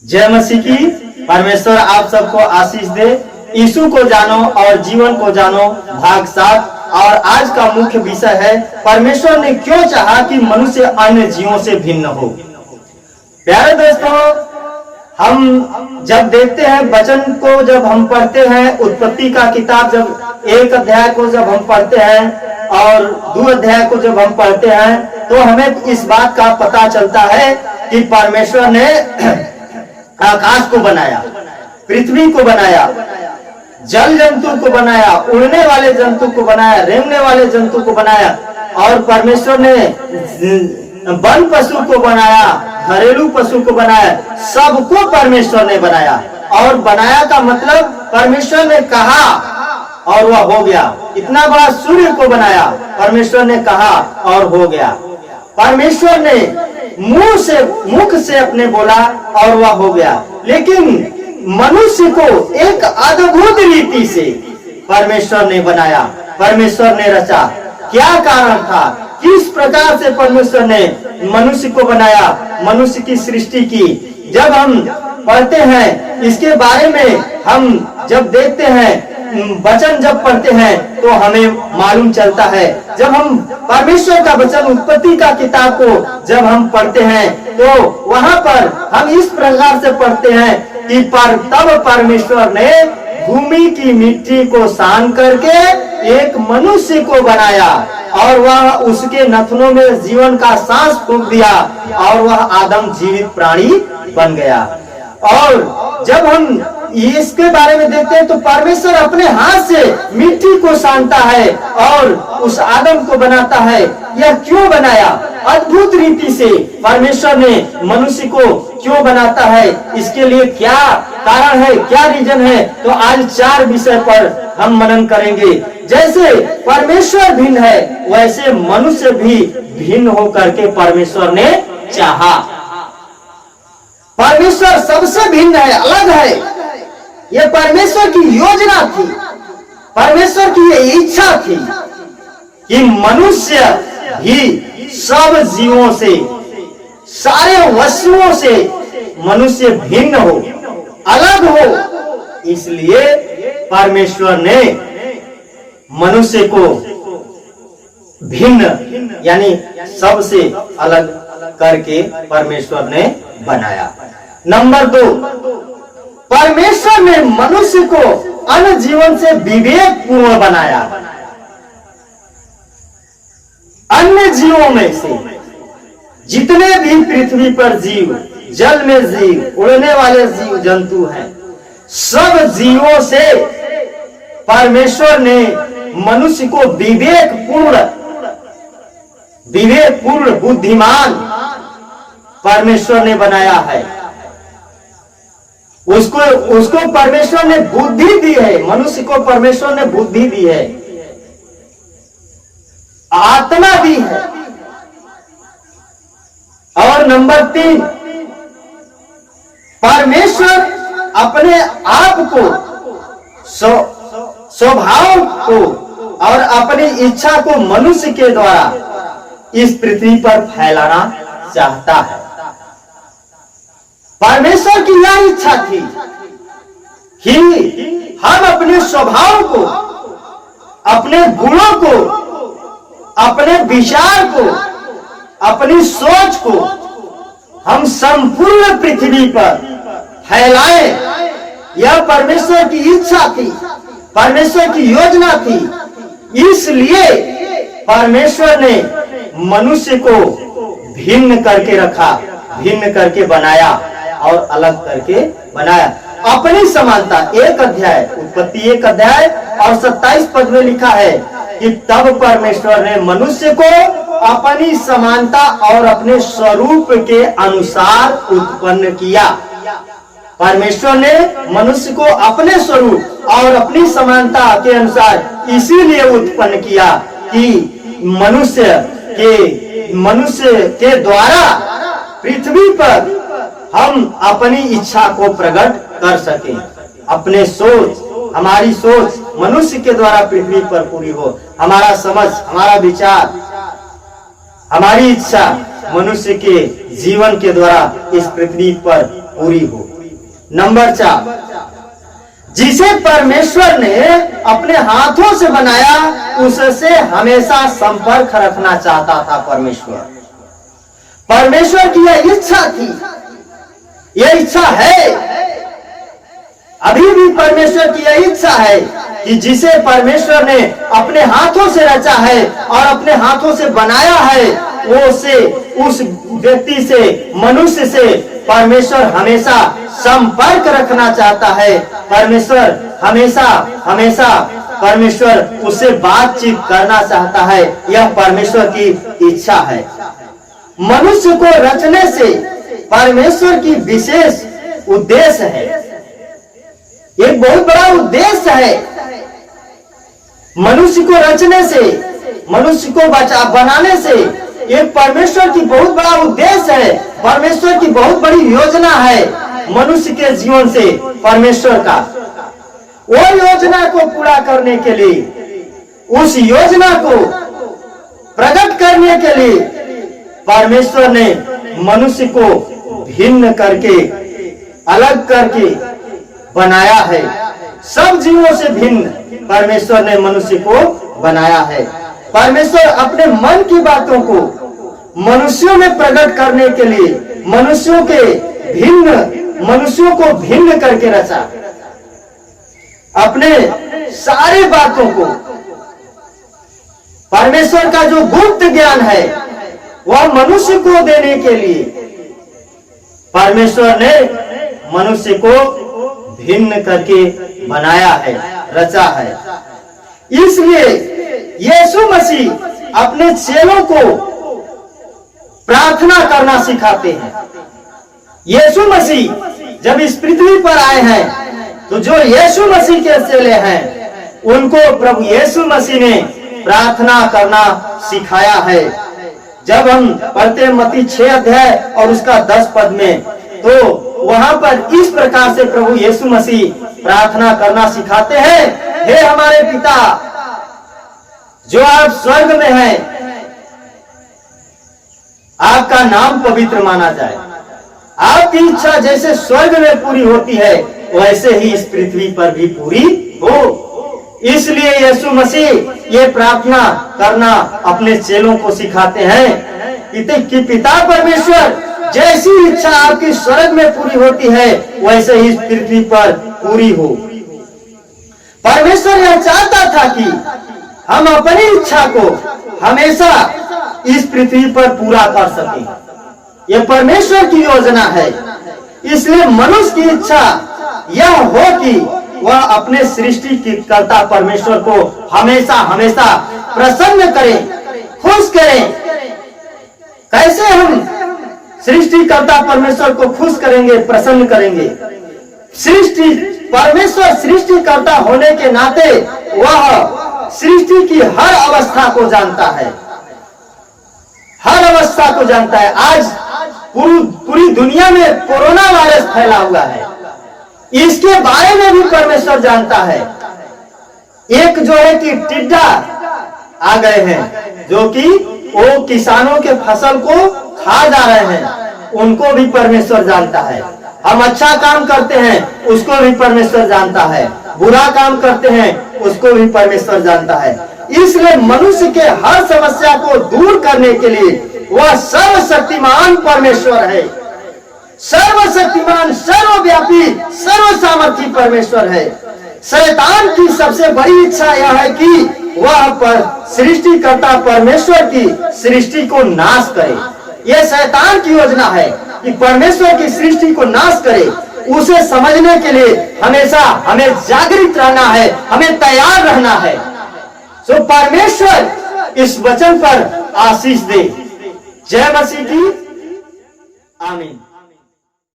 जय मसीह की। परमेश्वर आप सबको आशीष दे। यीशु को जानो और जीवन को जानो, भाग 7। और आज का मुख्य विषय है परमेश्वर ने क्यों चाहा कि मनुष्य अन्य जीवों से भिन्न हो। प्यारे दोस्तों, हम जब देखते हैं वचन को, जब हम पढ़ते हैं उत्पत्ति का किताब, जब 1 अध्याय को जब हम पढ़ते हैं और 2 अध्याय को जब हम पढ़ते हैं, तो हमें इस बात का पता चलता है कि परमेश्वर ने आकाश को बनाया, पृथ्वी को बनाया, जल जंतु को बनाया, उड़ने वाले जंतु को बनाया, रेंगने वाले जंतु को बनाया, और परमेश्वर ने वन पशु को बनाया, घरेलू पशु को बनाया, सबको परमेश्वर ने बनाया। और बनाया का मतलब परमेश्वर ने कहा और वह हो गया। इतना बड़ा सूर्य को बनाया, परमेश्वर ने कहा और हो गया। परमेश्वर ने मुख से अपने बोला और वह हो गया। लेकिन मनुष्य को एक अद्भुत रीति से परमेश्वर ने बनाया, परमेश्वर ने रचा। क्या कारण था, किस प्रकार से परमेश्वर ने मनुष्य को बनाया, मनुष्य की सृष्टि की। जब हम पढ़ते हैं इसके बारे में, हम जब देखते हैं, वचन जब पढ़ते हैं तो हमें मालूम चलता है। जब हम परमेश्वर का वचन उत्पत्ति का किताब को जब हम पढ़ते हैं तो वहां पर हम इस प्रकार से पढ़ते हैं कि तब परमेश्वर ने भूमि की मिट्टी को सान करके एक मनुष्य को बनाया और वह उसके नथनों में जीवन का सांस फूंक दिया और वह आदम जीवित प्राणी बन गया। और जब हम इसके बारे में देखते हैं तो परमेश्वर अपने हाथ से मिट्टी को सानता है और उस आदम को बनाता है। यह क्यों बनाया? अद्भुत रीति से परमेश्वर ने मनुष्य को क्यों बनाता है, इसके लिए क्या कारण है, क्या रीजन है, तो आज 4 विषय पर हम मनन करेंगे। जैसे परमेश्वर भिन्न है, वैसे मनुष्य भी भिन्न होकर के परमेश्वर ने चाहा। परमेश्वर सबसे भिन्न है, अलग है। यह परमेश्वर की योजना थी, परमेश्वर की यह इच्छा थी कि मनुष्य भी सब जीवों से, सारे वस्तुओं से मनुष्य भिन्न हो, अलग हो। इसलिए परमेश्वर ने मनुष्य को भिन्न यानी सबसे अलग करके परमेश्वर ने बनाया। नंबर 2, परमेश्वर ने मनुष्य को अन्य जीवन से विवेक पूर्ण बनाया। अन्य जीवों में से जितने भी पृथ्वी पर जीव, जल में जीव, उड़ने वाले जीव जंतु हैं, सब जीवों से परमेश्वर ने मनुष्य को विवेक पूर्ण बुद्धिमान परमेश्वर ने बनाया है। उसको परमेश्वर ने बुद्धि दी है, मनुष्य को परमेश्वर ने बुद्धि दी है, आत्मा दी है। और नंबर 3, परमेश्वर अपने आप को, स्वभाव को और अपनी इच्छा को मनुष्य के द्वारा इस पृथ्वी पर फैलाना चाहता है। परमेश्वर की यह इच्छा थी कि हम अपने स्वभाव को, अपने गुणों को, अपने विचार को, अपनी सोच को हम संपूर्ण पृथ्वी पर फैलाएं। यह परमेश्वर की इच्छा थी, परमेश्वर की योजना थी। इसलिए परमेश्वर ने मनुष्य को भिन्न करके रखा, भिन्न करके बनाया और अलग करके बनाया। अपनी समानता, 1 अध्याय उत्पत्ति 1 अध्याय और 27 पद में लिखा है कि तब परमेश्वर ने मनुष्य को अपनी समानता और अपने स्वरूप के अनुसार उत्पन्न किया। परमेश्वर ने मनुष्य को अपने स्वरूप और अपनी समानता के अनुसार इसीलिए उत्पन्न किया कि मनुष्य के द्वारा पृथ्वी पर हम अपनी इच्छा को प्रकट कर सकें। अपने सोच, हमारी सोच मनुष्य के द्वारा पृथ्वी पर पूरी हो। हमारा समझ, हमारा विचार, हमारी इच्छा मनुष्य के जीवन के द्वारा इस पृथ्वी पर पूरी हो। नंबर 4, जिसे परमेश्वर ने अपने हाथों से बनाया उससे हमेशा संपर्क रखना चाहता था परमेश्वर की यह इच्छा थी, यह इच्छा है, अभी भी परमेश्वर की यह इच्छा है कि जिसे परमेश्वर ने अपने हाथों से रचा है और अपने हाथों से बनाया है, वो से उस व्यक्ति से, मनुष्य से परमेश्वर हमेशा संपर्क रखना चाहता है। परमेश्वर हमेशा परमेश्वर उससे बातचीत करना चाहता है। यह परमेश्वर की इच्छा है। मनुष्य को रचने से परमेश्वर की विशेष उद्देश्य है, एक बहुत बड़ा उद्देश्य है। मनुष्य को रचने से, मनुष्य को बनाने से एक परमेश्वर की बहुत बड़ा उद्देश्य है, परमेश्वर की बहुत बड़ी योजना है मनुष्य के जीवन से। परमेश्वर का वो योजना को पूरा करने के लिए, उस योजना को प्रकट करने के लिए परमेश्वर ने मनुष्य को भिन्न करके, अलग करके बनाया है। सब जीवों से भिन्न परमेश्वर ने मनुष्य को बनाया है। परमेश्वर अपने मन की बातों को मनुष्यों में प्रकट करने के लिए मनुष्यों को भिन्न करके रचा। अपने सारी बातों को, परमेश्वर का जो गुप्त ज्ञान है वह मनुष्य को देने के लिए परमेश्वर ने मनुष्य को भिन्न करके बनाया है, रचा है। इसलिए यीशु मसीह अपने चेलों को प्रार्थना करना सिखाते हैं। यीशु मसीह जब इस पृथ्वी पर आए हैं तो जो यीशु मसीह के चेले हैं उनको प्रभु यीशु मसीह ने प्रार्थना करना सिखाया है। जब हम पढ़ते हैं मत्ती 6 अध्याय और उसका 10 पद में, तो वहां पर इस प्रकार से प्रभु यीशु मसीह प्रार्थना करना सिखाते हैं। हे हमारे पिता जो आप स्वर्ग में हैं, आपका नाम पवित्र माना जाए। आपकी इच्छा जैसे स्वर्ग में पूरी होती है वैसे ही इस पृथ्वी पर भी पूरी हो। इसलिए यीशु मसीह ये प्रार्थना करना अपने चेलों को सिखाते हैं कि पिता परमेश्वर जैसी इच्छा आपकी स्वर्ग में पूरी होती है वैसे ही इस पृथ्वी पर पूरी हो। परमेश्वर यह चाहता था कि हम अपनी इच्छा को हमेशा इस पृथ्वी पर पूरा कर सकें। यह परमेश्वर की योजना है। इसलिए मनुष्य की इच्छा यह हो कि वह अपने सृष्टि की कर्ता परमेश्वर को हमेशा हमेशा प्रसन्न करें, खुश करें। कैसे हम सृष्टिकर्ता परमेश्वर को खुश करेंगे, प्रसन्न करेंगे? परमेश्वर सृष्टिकर्ता होने के नाते वह सृष्टि की हर अवस्था को जानता है, हर अवस्था को जानता है। आज पूरी दुनिया में कोरोना वायरस फैला हुआ है, इसके बारे में भी परमेश्वर जानता है। एक जो है कि टिड्डा आ गए हैं जो कि वो किसानों के फसल को खा जा रहे हैं, उनको भी परमेश्वर जानता है। हम अच्छा काम करते हैं उसको भी परमेश्वर जानता है, बुरा काम करते हैं उसको भी परमेश्वर जानता है। इसलिए मनुष्य के हर समस्या को दूर करने के लिए वह सर्वशक्तिमान परमेश्वर है, सर्वशक्तिमान, सर्वव्यापी, सर्वसामर्थी परमेश्वर है। शैतान की सबसे बड़ी इच्छा यह है कि वह पर सृष्टिकर्ता परमेश्वर की सृष्टि को नाश करे। यह शैतान की योजना है कि परमेश्वर की सृष्टि को नाश करे। उसे समझने के लिए हमेशा हमें जागृत रहना है, हमें तैयार रहना है। सो परमेश्वर इस वचन पर आशीष दे। जय मसीह की आमीन।